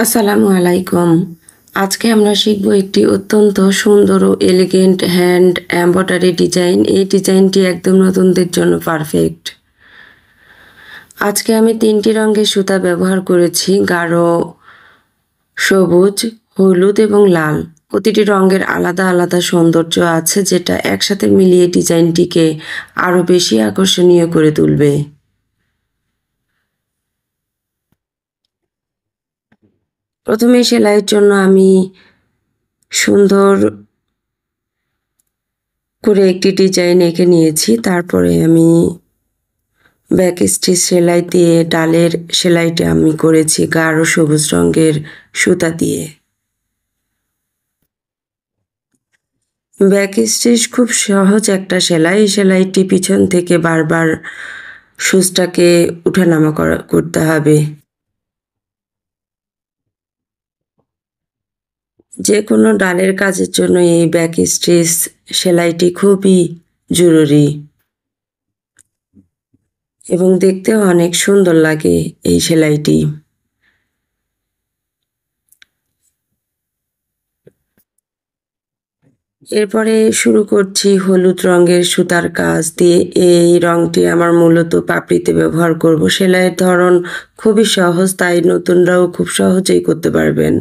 আসসালামু আলাইকুম। আজকে আমরা শিখব একটি অত্যন্ত সুন্দর ও এলিগেন্ট হ্যান্ড এমব্রয়ডারি ডিজাইন। এই ডিজাইনটি একদম নতুনদের জন্য পারফেক্ট। আজকে আমি 3টি রঙের সুতা ব্যবহার করেছি, গাঢ় সবুজ, হলুদ এবং লাল। প্রতিটি রঙের আলাদা আলাদা সৌন্দর্য আছে, যেটা একসাথে মিলিয়ে ডিজাইনটিকে আরও বেশি আকর্ষণীয় করে তুলবে। প্রথমে সেলাইয়ের জন্য আমি সুন্দর করে একটি ডিজাইন এঁকে নিয়েছি। তারপরে আমি ব্যাক স্টিচ সেলাই দিয়ে ডালের সেলাইটা আমি করেছি গাঢ় সবুজ রঙের সুতা দিয়ে। ব্যাক স্টিচ খুব সহজ একটা সেলাই। এই সেলাইটি পিছন থেকে বারবার সুচটাকে উঠানামা করতে হবে। যে কোনো ডালের কাজের জন্য এই ব্যাক স্টিচ সেলাইটি খুবই জরুরি এবং দেখতেও অনেক সুন্দর লাগে এই সেলাইটি। এরপরে শুরু করছি হলুদ রঙের সুতার কাজ দিয়ে। এই রঙটি আমার মূলত পাপড়িতে ব্যবহার করব। সেলাইয়ের ধরন খুবই সহজ, তাই নতুনরাও খুব সহজেই করতে পারবেন।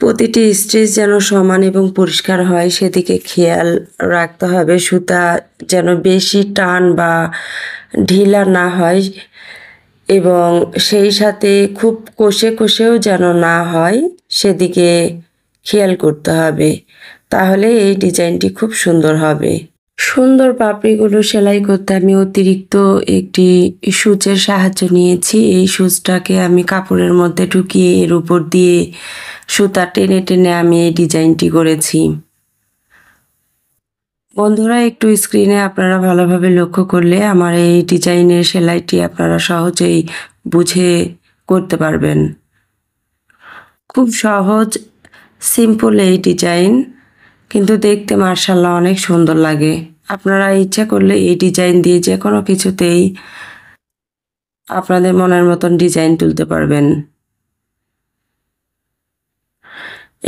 প্রতিটি স্টিচ যেন সমান এবং পরিষ্কার হয় সেদিকে খেয়াল রাখতে হবে। সুতা যেন বেশি টান বা ঢিলা না হয় এবং সেই সাথে খুব কষেও যেন না হয়, সেদিকে খেয়াল করতে হবে। তাহলে এই ডিজাইনটি খুব সুন্দর হবে। সুন্দর পাপড়িগুলো সেলাই করতে আমি অতিরিক্ত একটি সূচের সাহায্য নিয়েছি। এই সূচটাকে আমি কাপড়ের মধ্যে ঢুকিয়ে এর উপর দিয়ে সুতা টেনে টেনে আমি এই ডিজাইনটি করেছি। বন্ধুরা, একটু স্ক্রিনে আপনারা ভালোভাবে লক্ষ্য করলে আমার এই ডিজাইনের সেলাইটি আপনারা সহজেই বুঝে করতে পারবেন। খুব সহজ, সিম্পল এই ডিজাইন, কিন্তু দেখতে মাশাআল্লাহ অনেক সুন্দর লাগে। আপনারা ইচ্ছা করলে এই ডিজাইন দিয়ে যে কোনো কিছুতেই আপনাদের মনের মতন ডিজাইন তুলতে পারবেন।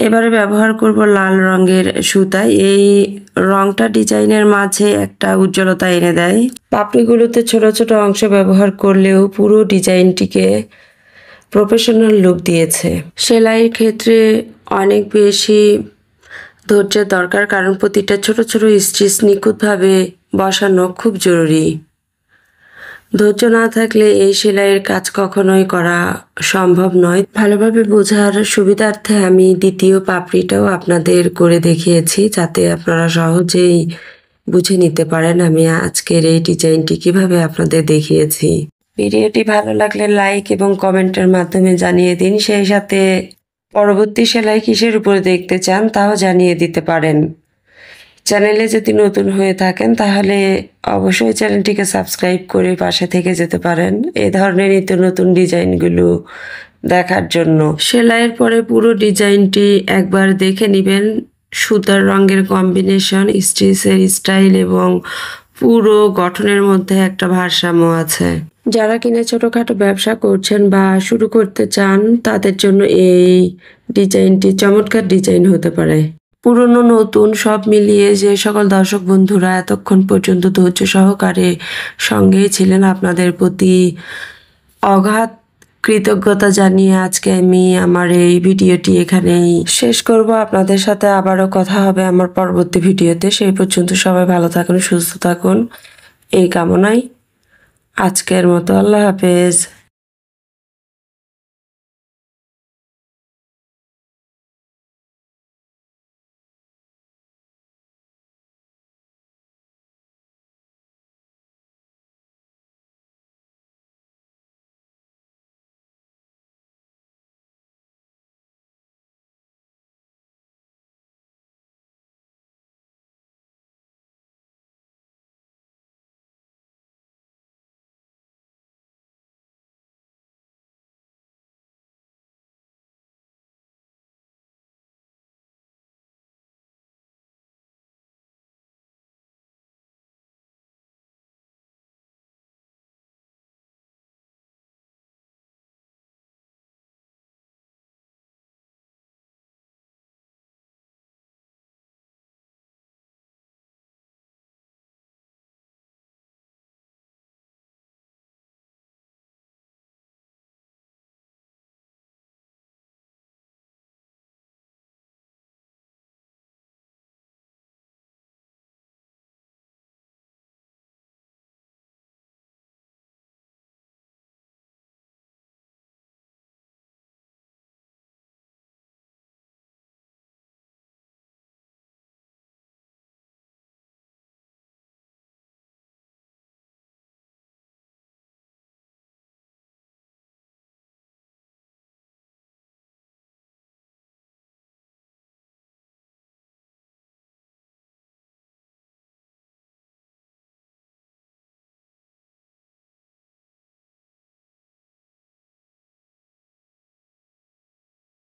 এবারে ব্যবহার করব লাল রঙের সুতা। এই রংটা ডিজাইনের মাঝে একটা উজ্জ্বলতা এনে দেয়। পাপড়িগুলোতে ছোট ছোট অংশ ব্যবহার করলেও পুরো ডিজাইনটিকে প্রফেশনাল লুক দিয়েছে। সেলাইয়ের ক্ষেত্রে অনেক বেশি ধৈর্যের দরকার, কারণ প্রতিটা ছোট ছোট স্টিচ নিখুঁতভাবে বসানো খুব জরুরি। ধৈর্য না থাকলে এই সেলাইয়ের কাজ কখনোই করা সম্ভব নয়। ভালোভাবে বোঝার সুবিধার্থে আমি দ্বিতীয় পাপড়িটাও আপনাদের করে দেখিয়েছি, যাতে আপনারা সহজেই বুঝে নিতে পারেন আমি আজকের এই ডিজাইনটি কিভাবে আপনাদের দেখিয়েছি। ভিডিওটি ভালো লাগলে লাইক এবং কমেন্টের মাধ্যমে জানিয়ে দিন। সেই সাথে পরবর্তী সেলাই কিসের উপরে দেখতে চান তাও জানিয়ে দিতে পারেন। চ্যানেলে যদি নতুন হয়ে থাকেন তাহলে অবশ্যই চ্যানেলটিকে সাবস্ক্রাইব করে পাশে থেকে যেতে পারেন এই ধরনের নিত্য নতুন ডিজাইনগুলো দেখার জন্য। সেলাইয়ের পরে পুরো ডিজাইনটি একবার দেখে নেবেন। সুতার রঙের কম্বিনেশন, স্টিচের স্টাইল এবং পুরো গঠনের মধ্যে একটা ভারসাম্য আছে। যারা কিনা ছোটোখাটো ব্যবসা করছেন বা শুরু করতে চান তাদের জন্য এই ডিজাইনটি চমৎকার ডিজাইন হতে পারে। পুরনো নতুন সব মিলিয়ে যে সকল দর্শক বন্ধুরা এতক্ষণ পর্যন্ত ধৈর্য সহকারে সঙ্গেই ছিলেন, আপনাদের প্রতি অগাধ কৃতজ্ঞতা জানিয়ে আজকে আমি আমার এই ভিডিওটি এখানেই শেষ করব। আপনাদের সাথে আবারও কথা হবে আমার পরবর্তী ভিডিওতে। সেই পর্যন্ত সবাই ভালো থাকুন, সুস্থ থাকুন এই কামনায় আজকের মতো আল্লাহ হাফেজ।